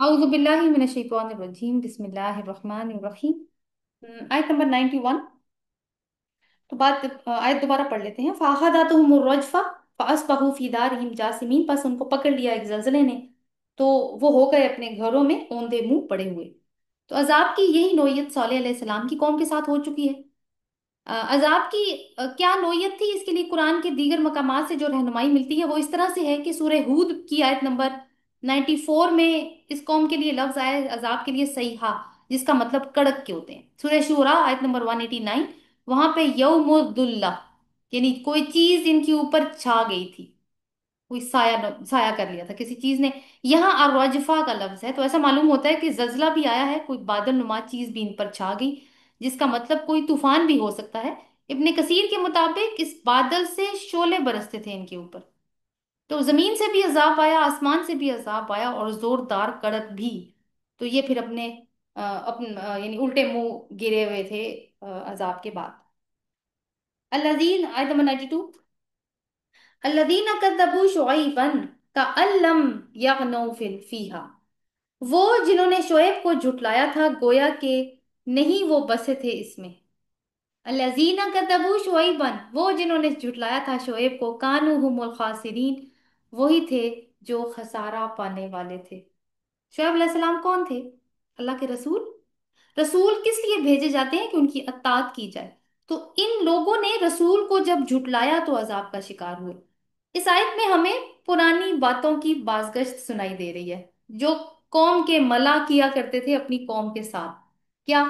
अऊज़ु बिल्लाहि मिनश शैतानिर रजीम बिस्मिल्लाहिर रहमानिर रहीम। आयत नंबर 91। तो बात आयत दोबारा पढ़ लेते हैं। फ़अख़ज़तहुमुर रजफ़ा फ़अस्बहू फ़ी दारिहिम जासिमीन। बस उनको पकड़ लिया एक जल्जले ने, तो वो हो गए अपने घरों में औंधे मुंह पड़े हुए। तो अजाब की यही नौयत सालेह अलैहिस्सलाम की कौम के साथ हो चुकी है। अजाब की क्या नौयत थी, इसके लिए कुरान के दीगर मकामात से जो रहनुमाई मिलती है वो इस तरह से है कि सूरह हूद की आयत नंबर 94 में इस कौम के लिए लफ्ज आया है अजाब के लिए सईहा, जिसका मतलब कड़क के होते हैं। सूरह शूरा आयत नंबर 189, वहां पे यौमुद्दुल्ला, यानी कोई चीज इनके ऊपर छा गई थी, कोई साया कर लिया था किसी चीज ने। यहाँ अर्रजफा का लफ्ज है, तो ऐसा मालूम होता है कि जल्जला भी आया है, कोई बादल नुमा चीज भी इन पर छा गई, जिसका मतलब कोई तूफान भी हो सकता है। इब्ने कसीर के मुताबिक इस बादल से शोले बरसते थे इनके ऊपर। तो जमीन से भी अजाब आया, आसमान से भी अजाब आया, और जोरदार कड़क भी। तो ये फिर यानी उल्टे मुंह गिरे हुए थे अजाब के बाद। अल्लाजीन आयत नंबर 92। अल्लदीना कद्दबू शुअयबन कअल्लम यगनौ फीहा। वो जिन्होंने शोएब को झुटलाया था गोया के नहीं वो बसे थे इसमें। अल्लज़ीना कद्दबू शुअयबन, वो जिन्होंने झुटलाया था शोएब को, कानू हुमुल खासिरीन, वही थे जो खसारा पाने वाले थे। शोएब अलैहिस्सलाम कौन थे? अल्लाह के रसूल। रसूल किस लिए भेजे जाते हैं? कि उनकी अतात की जाए। तो इन लोगों ने रसूल को जब झुटलाया तो अजाब का शिकार हुए। इस आयत में हमें पुरानी बातों की बाज़गश्त सुनाई दे रही है, जो कौम के मला किया करते थे अपनी कौम के साथ। क्या?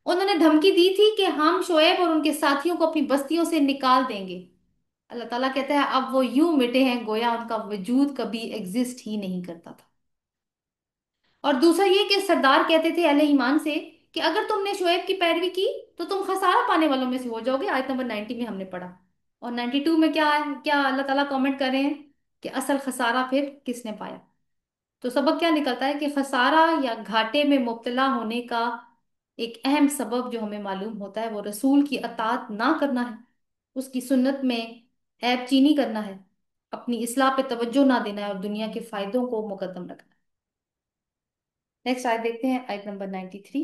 उन्होंने धमकी दी थी कि हम शोएब और उनके साथियों को अपनी बस्तियों से निकाल देंगे। अल्लाह ताला कहता है अब वो यूं मिटे हैं गोया उनका वजूद कभी एग्जिस्ट ही नहीं करता था। और दूसरा ये कि सरदार कहते थे अहले ईमान से कि अगर तुमने शोएब की पैरवी की तो तुम खसारा पाने वालों में से हो जाओगे। आयत नंबर 90 में हमने पढ़ा। और 92 में क्या है, क्या अल्लाह ताला कमेंट कर रहे हैं कि असल खसारा फिर किसने पाया। तो सबक क्या निकलता है कि खसारा या घाटे में मुब्तला होने का एक अहम सबब जो हमें मालूम होता है वो रसूल की अतात ना करना है, उसकी सुन्नत में ऐब चीनी करना है, अपनी इस्लाह पे तवज्जो ना देना है, और दुनिया के फायदों को मुकद्दम रखना है। नेक्स्ट आयत देखते हैं, आयत नंबर 93,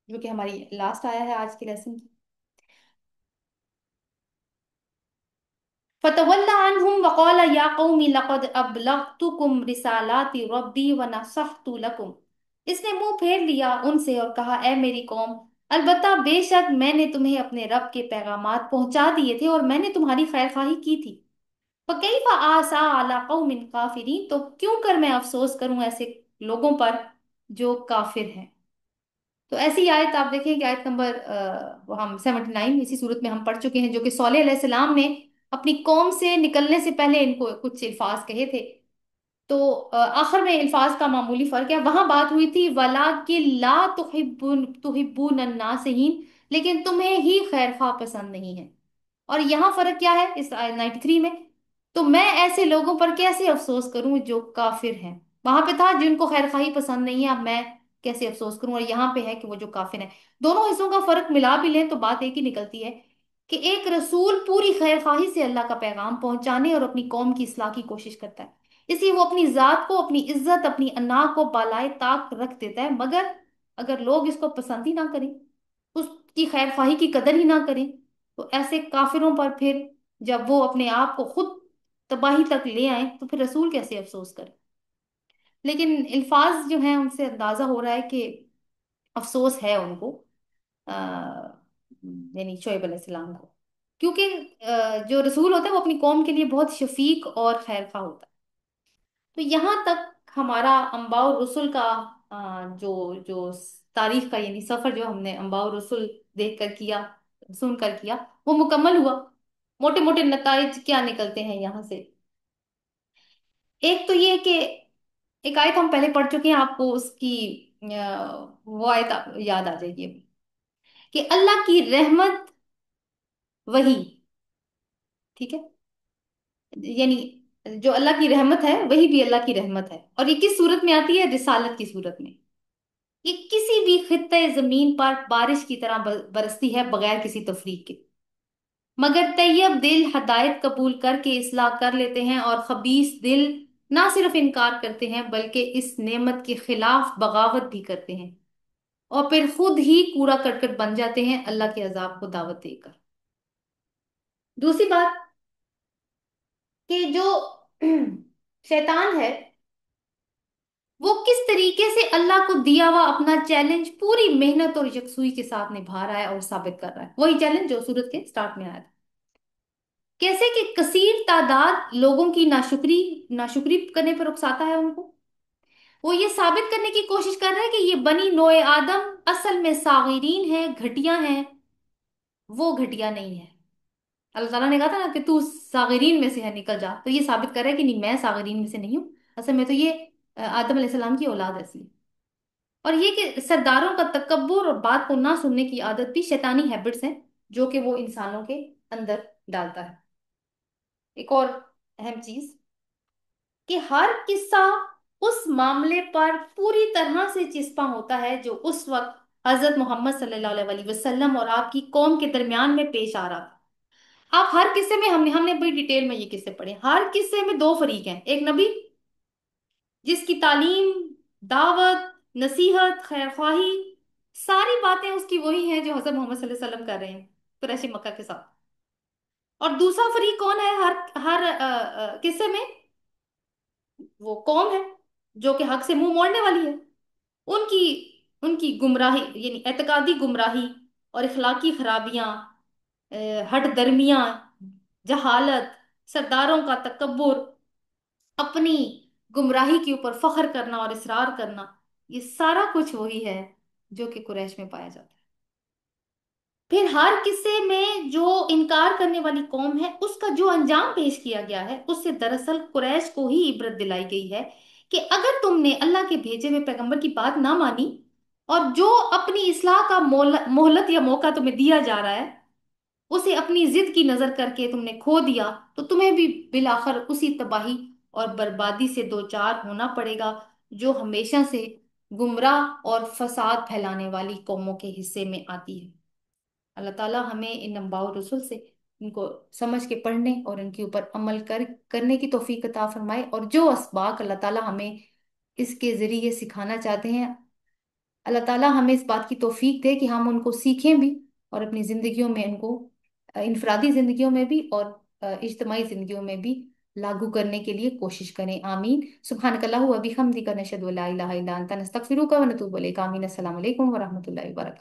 जो कि हमारी लास्ट आया है आज के लेसन की। फतवल्ला अन्हुम वक़ाल या कौमी लक़द अबलग़तुकुम रिसालाति रब्बी व नसहतु लकुम। इसने मुंह फेर लिया उनसे और कहा, ए मेरी कौम, अलबत्ता बेशक मैंने तुम्हें अपने रब के पैगामात पहुंचा दिए थे और मैंने तुम्हारी खैरखाही की थी। फकैफ़ आसा अला कौमिन काफिरीन, तो क्यों कर मैं अफसोस करूं ऐसे लोगों पर जो काफिर हैं। तो ऐसी आयत आप देखें कि आयत नंबर वो हम 79 इसी सूरत में हम पढ़ चुके हैं, जो कि सौलेह अलैहिस्सलाम ने अपनी कौम से निकलने से पहले इनको कुछ अल्फाज कहे थे। तो आखिर में अल्फाज का मामूली फर्क है। वहां बात हुई थी वला कि ला तुहिब्बून अन्नासिहीन, लेकिन तुम्हें ही खैर खा पसंद नहीं है। और यहाँ फर्क क्या है इस 93 में? तो मैं ऐसे लोगों पर कैसे अफसोस करूं जो काफिर हैं। वहां पे था जिनको खैर खाही पसंद नहीं है, अब मैं कैसे अफसोस करूं, और यहाँ पे है कि वो जो काफिर हैं। दोनों हिस्सों का फर्क मिला भी लें तो बात एक ही निकलती है कि एक रसूल पूरी खैर खाही से अल्लाह का पैगाम पहुंचाने और अपनी कौम की इस्लाह की कोशिश करता है। इसलिए वो अपनी जात को, अपनी इज्जत, अपनी अना को बालाए ताक रख देता है। मगर अगर लोग इसको पसंद ही ना करें, उसकी खैर खाही की कदर ही ना करें, तो ऐसे काफिरों पर फिर जब वो अपने आप को खुद तबाही तक ले आए तो फिर रसूल कैसे अफसोस करे। लेकिन अल्फाज जो हैं उनसे अंदाजा हो रहा है कि अफसोस है उनको, आ, यानी शोएब अलैहिस्सलाम को, क्योंकि जो रसूल होता है वो अपनी कौम के लिए बहुत शफीक और खैरखा होता है। तो यहाँ तक हमारा अंबाउ रसुल का जो जो तारीख का यानी सफर जो हमने अंबाउ रसुल देख कर किया, सुन कर किया, वो मुकम्मल हुआ। मोटे मोटे नताइज क्या निकलते हैं यहाँ से? एक तो ये कि एक आयत हम पहले पढ़ चुके हैं, आपको उसकी वो आयत याद आ जाएगी अभी, कि अल्लाह की रहमत वही, ठीक है, यानी जो अल्लाह की रहमत है वही भी अल्लाह की रहमत है। और ये किस सूरत में आती है? रिसालत की सूरत में। ये किसी भी खित्ते जमीन पर बारिश की तरह बरसती है बगैर किसी तफरीक के। मगर तैयब दिल हदायत कबूल करके इस्लाह कर लेते हैं और खबीस दिल نہ صرف انکار کرتے ہیں بلکہ اس نعمت کے خلاف بغاوت بھی کرتے ہیں، اور پھر خود ہی کوڑا کرکٹ بن جاتے ہیں اللہ کے عذاب کو دعوت دے کر۔ دوسری بات کہ جو شیطان ہے وہ کس طریقے سے اللہ کو دیا ہوا اپنا چیلنج پوری محنت اور یکسوئی کے ساتھ نبھا رہا ہے اور ثابت کر رہا ہے، وہی چیلنج جو سورت کے سٹارٹ میں آیا تھا۔ کیسے کہ کثیر تعداد لوگوں کی ناشکری کرنے پر اکساتا ہے ان کو، وہ یہ ثابت کرنے کی کوشش کر رہا ہے کہ یہ بنی نوع آدم اصل میں صاغرین ہے، گھٹیا ہیں، وہ گھٹیا نہیں ہے۔ اللہ تعالیٰ نے کہا تھا نا کہ تو صاغرین میں سے ہے، نکل جا، تو یہ ثابت کر رہا ہے کہ نہیں، میں صاغرین میں سے نہیں ہوں، اصل میں تو یہ آدم علیہ السلام کی اولاد ایسی ہے۔ اور یہ کہ سرداروں کا تکبر اور بات کو نہ سننے کی عادت بھی شیطانی ہیبٹس ہیں جو کہ وہ انسانوں کے اندر ڈالتا ہے۔ ایک اور اہم چیز کہ ہر قصہ اس معاملے پر پوری طرح سے چسپاں ہوتا ہے جو اس وقت حضرت محمد صلی اللہ علیہ وسلم اور آپ کی قوم کے درمیان میں پیش آ رہا تھا۔ آپ ہر قصے میں ہم نے بڑی ڈیٹیل میں یہ قصے پڑھے، ہر قصے میں دو فریق ہیں، ایک نبی جس کی تعلیم، دعوت، نصیحت، خیر خواہی، ساری باتیں اس کی وہی ہیں جو حضرت محمد صلی اللہ علیہ وسلم کر رہے ہیں قریش مکہ کے ساتھ۔ اور دوسرا فریق کون ہے ہر ہر قصے میں؟ وہ قوم ہے جو کہ حق سے منہ موڑنے والی ہے۔ ان کی ان کی گمراہی یعنی اعتقادی گمراہی اور اخلاقی خرابیاں، ہٹ درمیاں، جہالت، سرداروں کا تکبر، اپنی گمراہی کے اوپر فخر کرنا اور اصرار کرنا، یہ سارا کچھ وہی ہے جو کہ قریش میں پایا جاتا ہے۔ پھر ہر قصے میں جو انکار کرنے والی قوم ہے اس کا جو انجام پیش کیا گیا ہے اس سے دراصل قریش کو ہی عبرت دلائی گئی ہے کہ اگر تم نے اللہ کے بھیجے ہوئے پیغمبر کی بات نہ مانی اور جو اپنی اصلاح کا مہلت یا موقع تمہیں دیا جا رہا ہے اسے اپنی ضد کی نظر کر کے تم نے کھو دیا، تو تمہیں بھی بالآخر اسی تباہی اور بربادی سے دوچار ہونا پڑے گا جو ہمیشہ سے گمراہ اور فساد پھیلانے والی قوموں کے حصے میں آتی ہے۔ اللہ تعالیٰ ہمیں ان انباء و رسل سے ان کو سمجھ کے پڑھنے اور ان کے اوپر عمل کرنے کی توفیق عطا فرمائے، اور جو اسباق اللہ تعالیٰ ہمیں اس کے ذریعے سکھانا چاہتے ہیں اللہ تعالیٰ ہمیں اس بات کی توفیق دے کہ ہم ان کو سیکھیں بھی اور اپنی زندگیوں میں ان کو انفرادی زندگیوں میں بھی اور اجتماعی زندگیوں میں بھی لاگو کرنے کے لیے کوشش کریں۔ آمین۔ سبحانک اللہم و بحمدک، نشہد ان لا الہ الا انت، نستغفرک و نتوب الیک۔ آمین۔ السلام علیکم ورحمۃ اللہ وبرکاتہ۔